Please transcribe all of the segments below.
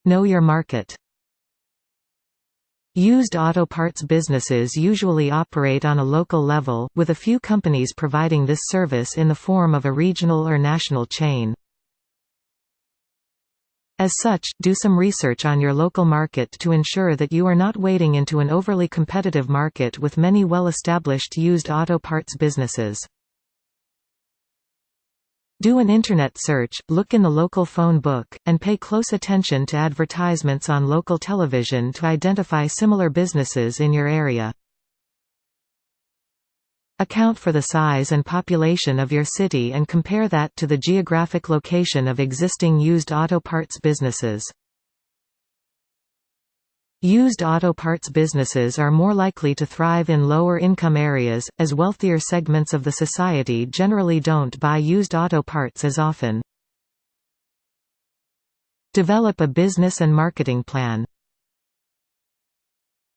Know your market. Used auto parts businesses usually operate on a local level, with a few companies providing this service in the form of a regional or national chain. As such, do some research on your local market to ensure that you are not wading into an overly competitive market with many well-established used auto parts businesses. Do an internet search, look in the local phone book, and pay close attention to advertisements on local television to identify similar businesses in your area. Account for the size and population of your city and compare that to the geographic location of existing used auto parts businesses. Used auto parts businesses are more likely to thrive in lower-income areas, as wealthier segments of the society generally don't buy used auto parts as often. Develop a business and marketing plan.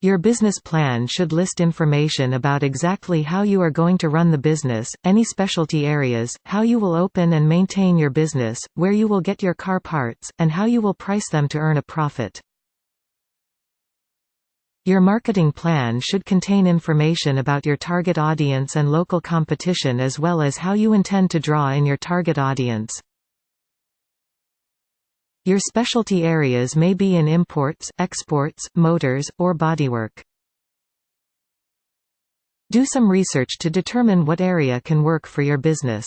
Your business plan should list information about exactly how you are going to run the business, any specialty areas, how you will open and maintain your business, where you will get your car parts, and how you will price them to earn a profit. Your marketing plan should contain information about your target audience and local competition, as well as how you intend to draw in your target audience. Your specialty areas may be in imports, exports, motors, or bodywork. Do some research to determine what area can work for your business.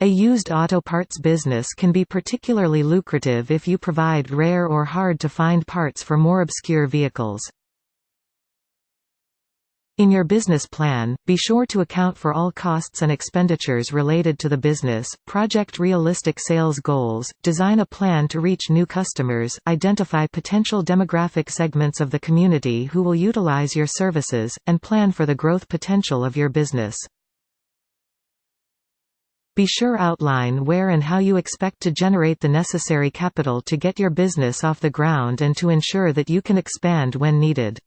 A used auto parts business can be particularly lucrative if you provide rare or hard-to-find parts for more obscure vehicles. In your business plan, be sure to account for all costs and expenditures related to the business, project realistic sales goals, design a plan to reach new customers, identify potential demographic segments of the community who will utilize your services, and plan for the growth potential of your business. Be sure outline where and how you expect to generate the necessary capital to get your business off the ground and to ensure that you can expand when needed.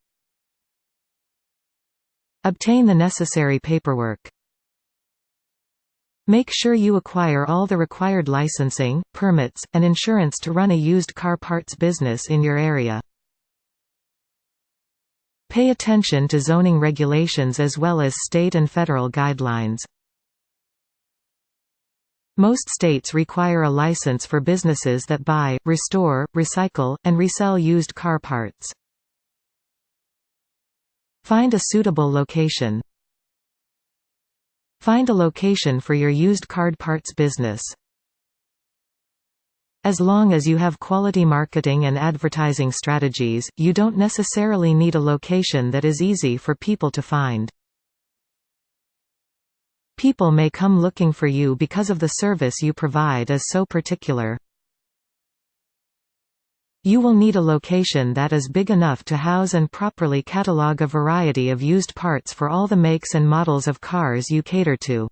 Obtain the necessary paperwork. Make sure you acquire all the required licensing, permits, and insurance to run a used car parts business in your area. Pay attention to zoning regulations as well as state and federal guidelines. Most states require a license for businesses that buy, restore, recycle, and resell used car parts. Find a suitable location. Find a location for your used car parts business. As long as you have quality marketing and advertising strategies, you don't necessarily need a location that is easy for people to find. People may come looking for you because of the service you provide is so particular. You will need a location that is big enough to house and properly catalog a variety of used parts for all the makes and models of cars you cater to.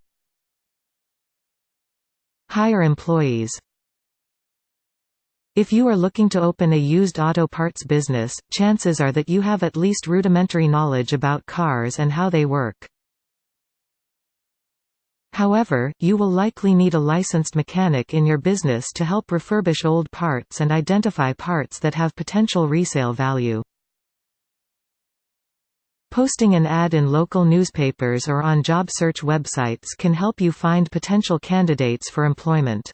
Hire employees. If you are looking to open a used auto parts business, chances are that you have at least rudimentary knowledge about cars and how they work. However, you will likely need a licensed mechanic in your business to help refurbish old parts and identify parts that have potential resale value. Posting an ad in local newspapers or on job search websites can help you find potential candidates for employment.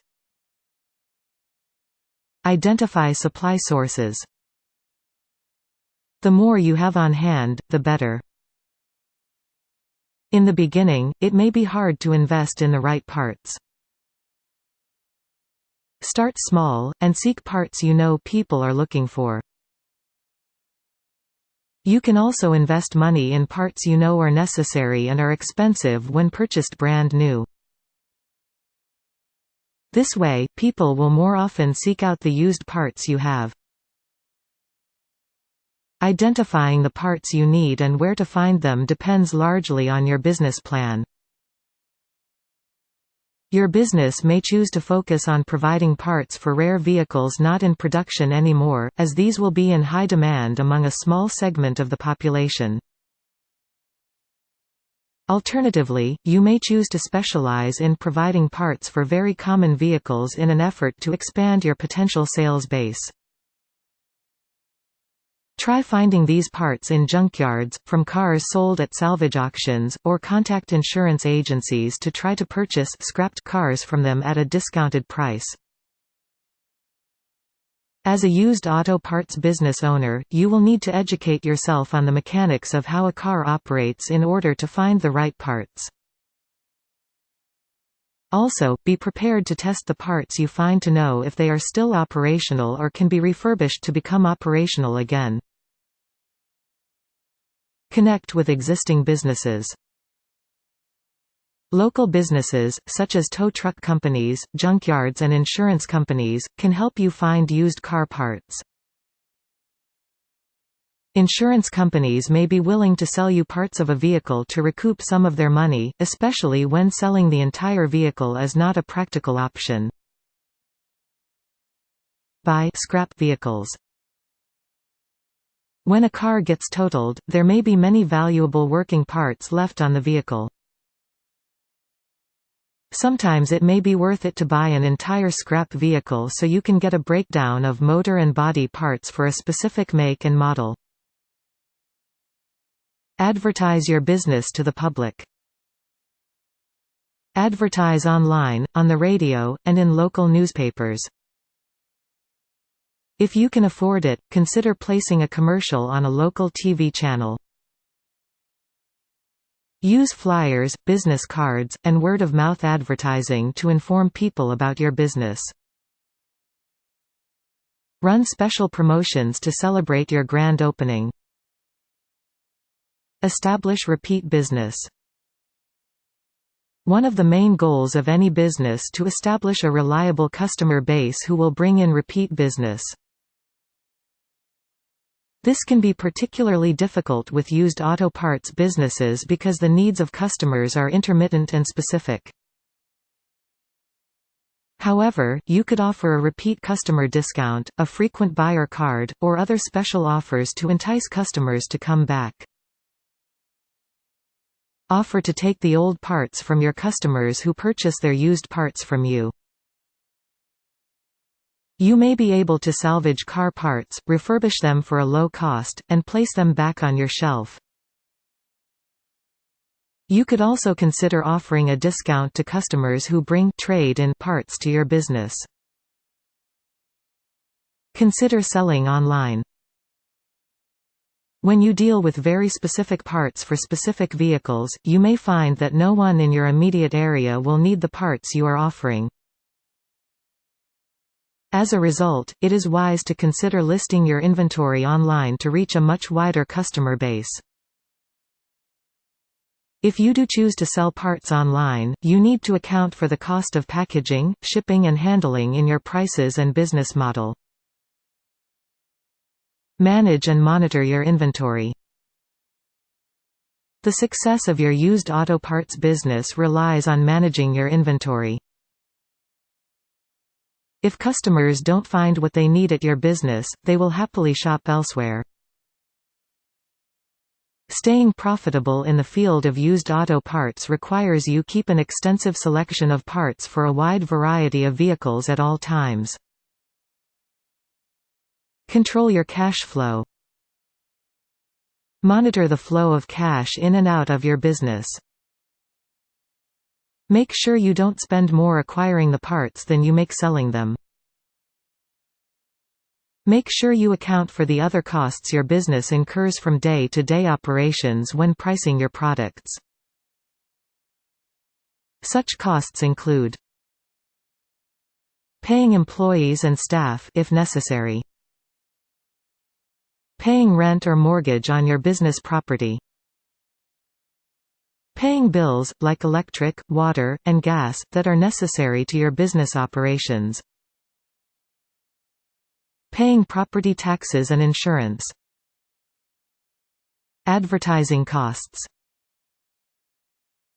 Identify supply sources. The more you have on hand, the better. In the beginning, it may be hard to invest in the right parts. Start small, and seek parts you know people are looking for. You can also invest money in parts you know are necessary and are expensive when purchased brand new. This way, people will more often seek out the used parts you have. Identifying the parts you need and where to find them depends largely on your business plan. Your business may choose to focus on providing parts for rare vehicles not in production anymore, as these will be in high demand among a small segment of the population. Alternatively, you may choose to specialize in providing parts for very common vehicles in an effort to expand your potential sales base. Try finding these parts in junkyards, from cars sold at salvage auctions, or contact insurance agencies to try to purchase scrapped cars from them at a discounted price. As a used auto parts business owner, you will need to educate yourself on the mechanics of how a car operates in order to find the right parts. Also, be prepared to test the parts you find to know if they are still operational or can be refurbished to become operational again. Connect with existing businesses. Local businesses, such as tow truck companies, junkyards and insurance companies, can help you find used car parts. Insurance companies may be willing to sell you parts of a vehicle to recoup some of their money, especially when selling the entire vehicle is not a practical option. Buy scrap vehicles. When a car gets totaled, there may be many valuable working parts left on the vehicle. Sometimes it may be worth it to buy an entire scrap vehicle so you can get a breakdown of motor and body parts for a specific make and model. Advertise your business to the public. Advertise online, on the radio, and in local newspapers. If you can afford it, consider placing a commercial on a local TV channel. Use flyers, business cards, and word-of-mouth advertising to inform people about your business. Run special promotions to celebrate your grand opening. Establish repeat business. One of the main goals of any business is to establish a reliable customer base who will bring in repeat business. This can be particularly difficult with used auto parts businesses because the needs of customers are intermittent and specific. However, you could offer a repeat customer discount, a frequent buyer card, or other special offers to entice customers to come back. Offer to take the old parts from your customers who purchase their used parts from you. You may be able to salvage car parts, refurbish them for a low cost, and place them back on your shelf. You could also consider offering a discount to customers who bring trade-in parts to your business. Consider selling online. When you deal with very specific parts for specific vehicles, you may find that no one in your immediate area will need the parts you are offering. As a result, it is wise to consider listing your inventory online to reach a much wider customer base. If you do choose to sell parts online, you need to account for the cost of packaging, shipping and handling in your prices and business model. Manage and monitor your inventory. The success of your used auto parts business relies on managing your inventory. If customers don't find what they need at your business, they will happily shop elsewhere. Staying profitable in the field of used auto parts requires you keep an extensive selection of parts for a wide variety of vehicles at all times. Control your cash flow. Monitor the flow of cash in and out of your business. Make sure you don't spend more acquiring the parts than you make selling them. Make sure you account for the other costs your business incurs from day-to-day operations when pricing your products. Such costs include paying employees and staff if necessary, paying rent or mortgage on your business property, paying bills, like electric, water, and gas, that are necessary to your business operations. Paying property taxes and insurance. Advertising costs.